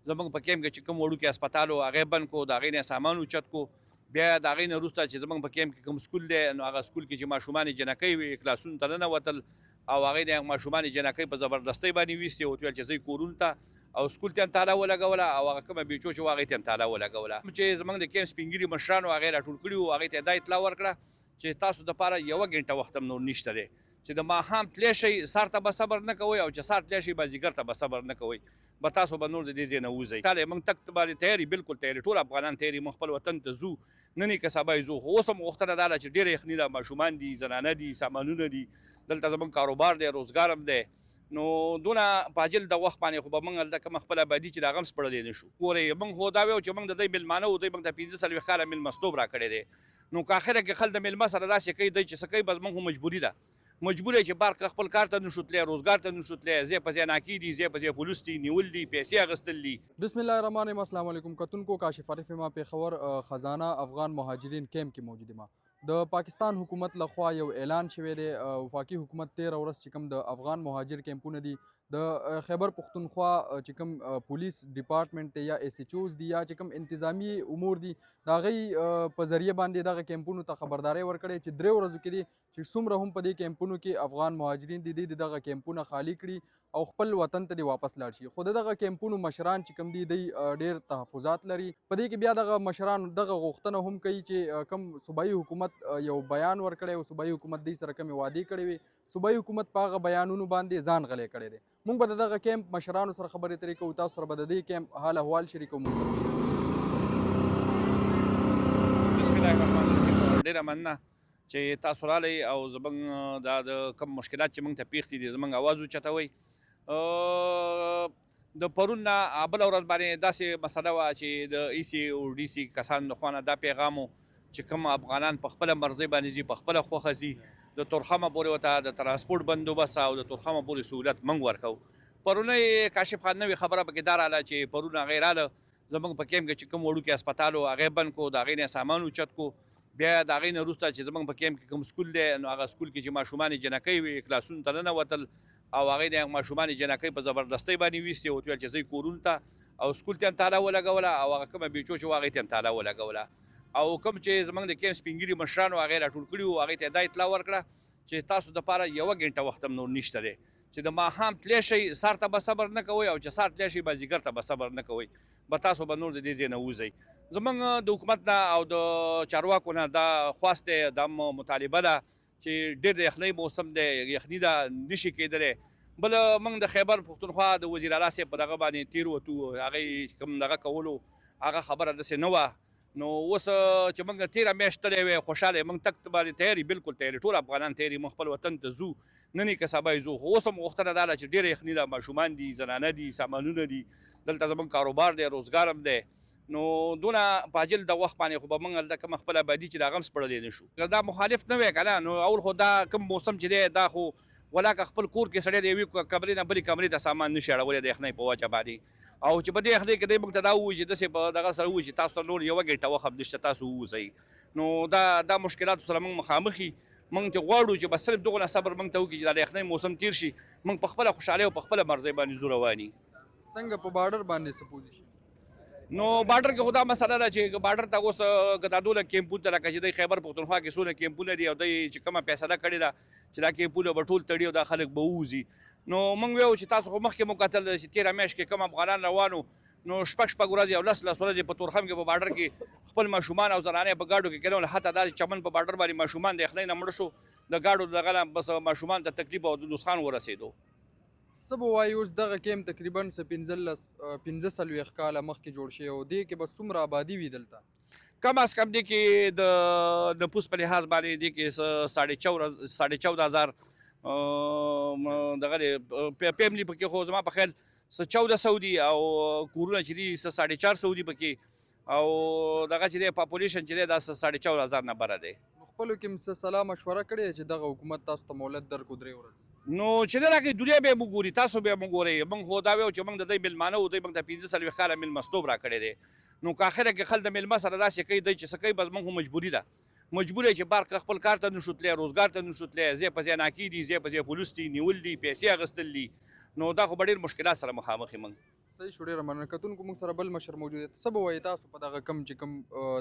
زمونږ په کیمپ کې چې کوم وړوکی هسپتال و هغه بند کړو، د هغې نه سامان اوچت کړو. بیا د هغې نه وروسته چې زمونږ په کیمپ کې کوم سکول دی نو هغه سکول کې چې ماشومان جنکۍ وې کلاسونو ته ننوتل او هغې نه ماشومان جنکۍ په زبردستۍ باندې ویستې ورته ویل چې ځئ کورونو ته او سکول ته هم تاله ولګوله او هغه کومه بیچو چې وه هغې ته هم تاله ولګوله. چې زمونږ د کیمپ سپین ګیري مشرانو هغې راټول کړي وو هغې ته یې دا اطلاع ورکړه چې تاسو دپاره 1 غنټه وخت هم نور نشته دی چې د ماښام تلی شئ سهار ته به صبر نه کوئ او چې سهار تلی شئ مازدیګر ته به صبر نه کوئ به تاسو به نور د دې ځای نه وځئ. کاله موږ تګ باندې تیار یو بلکل تیار ټول افغانان تیار موږ خپل وطن ته ځو نن یې که سبا یې ځو. خو اوس هم غوښتنه دا ده چې ډېره یخني ده ماشومان دي زنانه دي سامانونه دي دلته زموږ کاروبار دی روزګار هم دی نو دونه په عاجل د وخت باندې خو به موږ هلته کومه خپله ابادي چې د هغه هم سپړلی نه شو. ګورئ موږ خو دا ویو چې موږ د دوی مېلمانه وو دوی موږ ته 15 کاله مېلمستوب راکړی دی نو که اخره کې خلک د مېلمه سره داسې کوي دوی چې څه کوي بس موږ خو مجبوري ده مجبور یې چې بار خپل کار ته نشو تللی روزګار ته نشو تللی ځای په ځای ناکې دي ځای په ځای پولیس دي نیول دي پیسې اخیستل دي. بسم الله الرحمن الرحیم. السلام علیکم کتونکو کاشف عارف ما پیښور خزانه افغان مهاجرین کیمپ کې موجود یم. د پاکستان حکومت لخوا یو اعلان شوی دی وفاقي حکومت 13 ورځ چې کوم د افغان مهاجر کیمپونه دي د خیبر پختونخوا چې کوم پولیس ډپارټمنټ دی یا ایس ایچ اوز دي یا چې کوم انتظامی امور دي د هغې په ذریعه باندې دغه کیمپونو ته خبرداری ورکړې چې 3 ورځو کې دي چې څومره هم په دې کیمپونو کې افغان مهاجرین دي د دغه کیمپونه خالی کړي او خپل وطن ته دې واپس لاړ شي. خو دغه کیمپونو مشران چې کوم دي دی ډېر تحفظات لري په دې کې بیا دغه مشران دغه غوښتنه هم کوي چې کوم صوبایي حکومت یو بیان ورکړی او صوبایي حکومت دوی سره کومې وعدې کړې وي صوبایي حکومت په هغه بیانونو باندې ځان غلی کړی دی. موږ به د دغه کیمپ مشرانو سره خبرې اترې کوو تاسو سره به د دې کیمپ حال احوال شریکوو. بسم الله الرحمن الرحیم. ډېره مننه چې تاسو رالی او زموږ دا د کوم مشکلات چې موږ ته پیښ دي زموږ اواز اوچتوئ. د پرون نه بله ورځ باندې داسې مسله وه چې د ای سي او ډي سي کسانو د خوا نه دا پیغام و چې کوم افغانان په خپله مرضۍ باندې ځي په خپله خوښه ځي د تورخمه پورې ورته د ترانسپورټ بندوبست او د تورخمه پورې سهولت موږ ورکوو. پرونی کاشف خان نوې خبره پکې دا راله چې پرون هغې راله زموږ په کیمپ کې چې کوم وړوکی هسپتال و هغې بند کړو د هغې نه سامان اوچت کړو. بیا د هغې نه وروسته چې زموږ په کیمپ کې کوم سکول دی نو هغه سکول کې چې ماشومان جنکۍ وې کلاسونو ته ننوتل او هغې نه ماشومان جنکۍ په زبردستۍ باندې ویستې ورته ویل چې ځئ کورونو ته او سکول ته هم تاله ولګوله او هغه کومه بیچو چې وه هغې ته هم تاله ولګوله. او کوم چې زموږ د کیمپ سپین ګیري مشرانو هغې راټول کړي وو هغې ته یې دا اطلاع ورکړه چې تاسو دپاره 1 غنټه وخت هم نور نشته دی چې د ماښام تلی شئ سهار ته به صبر نه کوئ او چې سهار تلی شئ مازدیګر ته به صبر نه کوئ به تاسو به نور د دې ځای نه وځئ. زموږ د حکومت نه او د چارواکو نه دا خواست دی دا مطالبه ده چې ډېر د یخنۍ موسم دی یخني ده نشي کېدلی. بل موږ د خیبر پښتونخوا د وزیر اعلی صاحب په دغه باندې تېر وتو هغې کوم دغه کولو هغه خبره داسې نه وه نو اوس چې موږ تېره میاشت تللی وی خوشحاله موږ تګ باندې تیار یو بلکل تیار ټول افغانان تیار موږ خپل وطن ته ځو نن یې که سبا یې ځو. خو اوس هم غوښتنه دا ده چې ډېره یخني ده ماشومان دي زنانه دي سامانونه دي دلته زموږ کاروبار دی روزګار هم دی نو دونه په عاجل د وخت باندې خو به موږ هلته کومه خپله ابادي چې د هغه هم سپړلی نه شو. دا مخالف نه وی که نه نو اول خو دا کوم موسم چې دی دا خو ولاکه خپل کور کې سړی د یوې کمرې نه بلې کمرې ته سامان نشي اړولی د یخنۍ په وجه باندې او چې په دې یخنۍ کې دی موږ ته دا ووایي چې داسې په دغه سره ووایي چې تاسو ته نور 1 غنټه وخت هم نشته تاسو ووځئ نو دا مشکلاتو سره موږ مخامخ یو. موږ چې غواړو چې بس صرف دغونه صبر موږ ته وکړي چې دا د یخنۍ موسم تېر شي موږ په خپله خوشحالۍ او په خپله مرضۍ باندې ځو روان یو. څنګه په بارډر باندې څه پوزیشن نو بارډر کې خو دا مسله ده چې بارډر ته اوس که دا دونه کیمپونه ته لکه چې دی خیبر پښتونخوا کې څونه کیمپونه دي او دوی چې کومه فیصله کړې ده چې دا کیمپونه به ټول تړي او دا خلک به ووځي نو موږ ویو چې تاسو خو مخکې مو کتل چې تېره میاشت کې کوم افغانان روانو نو شپږ ورځې او 10 ورځې په تورخم کې په بارډر کې خپل ماشومان او زنانې په ګاډو کې کېدل حتی دا چمن په بارډر باندې ماشومان د یخنۍ نه مړه شو د ګاډو دغه نه بس ماشومان ته تکلیف او د نسخان ورسېدو. څه به وایي اوس دغه کیمپ تقریبا 15 کاله مخکې جوړ شوی او دې کې به څومره آبادي وي دلته کم از کم دی کې د نفوس په لحاظ باندې دی کې 14,500 دغه فیملی پکې خو زما په خیال 1400 دي او کورونه چې دي 450 دي پکې او دغه چې دی پاپولیشن چې دی دا 4,500 نه بره دی. خپلو کې م څه سلا مشوره کړې چې دغه حکومت تاسو ته مهلت درکړو 3 ورځې نو چې نه راکوي دنیا به یې موږ ګوري تاسو به یې موږ ګورئ موږ خو دا ویو چې موږ د دوی مېلمانه وو دوی موږ ته 15 کاله مېلمستوب راکړی دی نو که اخره کې خلک د مېلمه سره داسې کوي دوی چې څه کوي بس موږ خو مجبوري ده مجبور یې چې بار خپل کار ته نشو تللی روزګار ته نشو تللی ځای په ځای ناکې دي ځای په ځای پولیس دي نیول دي پیسې اخیستل دي نو دا خو به ډېر مشکلات سره مخامخ یو موږ. صحیح شو ډېره مننه. کتونکو موږ سره بل مشر موجود دی. څه به وایي تاسو په دغه کم چې کوم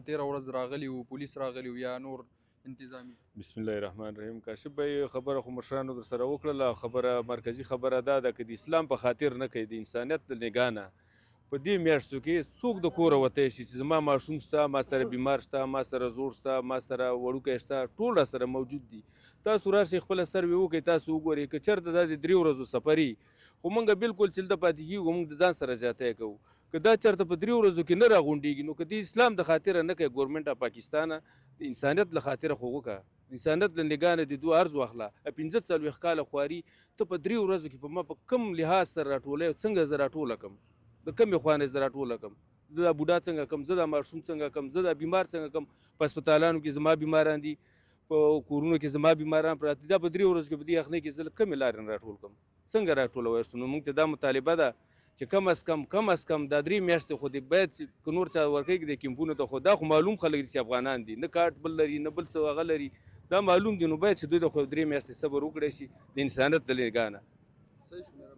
تېره ورځ راغلي وو پولیس راغلي وو یا نور انتظامي؟ بسم الله الرحمن الرحیم. کاشف به خبره خو مشرانو در سره وکړله. خبره مرکزي خبره دا که د اسلام په خاطر نه کوي، د انسانیت د نګاه نه په دې میاشتو کې څوک د کوره وتی شي چې زما ماشوم شته، ما سره بیمار شته، ما سره زوړ شته، ما سره وړوکی شته، ټول راسره موجود دي. تاسو راشئ خپله سروې وکړئ، تاسو وګورئ که چېرته دا د 3 ورځو سفري خو موږ بالکل چې دلته پاتې کېږو موږ د ځان سره زیاتی کوو. که دا چېرته په 3 ورځو کې نه راغونډېږي نو که د اسلام د خاطره نه کوي ګورمنټ پاکستانه، د انسانیت له خاطره خو وکړه. انسانیت له نګاه نه د دوه عرض واخله. 45 کاله خواري ته په 3 ورځو کې په ما په کوم لحاظ سره راټولوي او څنګه زه راټوله کړم، د کومې خوا نه زه راټوله کړم، زه دا بوډا څنګه کړم، زه دا ماشوم څنګه کړم، زه دا بیمار څنګه کړم. په هسپتالانو کې زما بیماران دي، په کورونو کې زما بیماران پراته دي. دا په 3 ورځو کې په دې یخنۍ کې زه له کومې لارې نه راټول کړم، څنګه راټولوی شو؟ نو موږ ته دا مطالبه ده چې کم از کم دا 3 میاشتې خو دې باید که نور چا ورکوي د کیمپونو ته، خو دا خو معلوم خلک دي چې افغانان دي، نه کارت بل لري نه بل څه هغه لري، دا معلوم دي. نو باید چې دوی د خو 3 میاشتې صبر وکړی شي د انسانیت د نګاه نه. صحیح شو.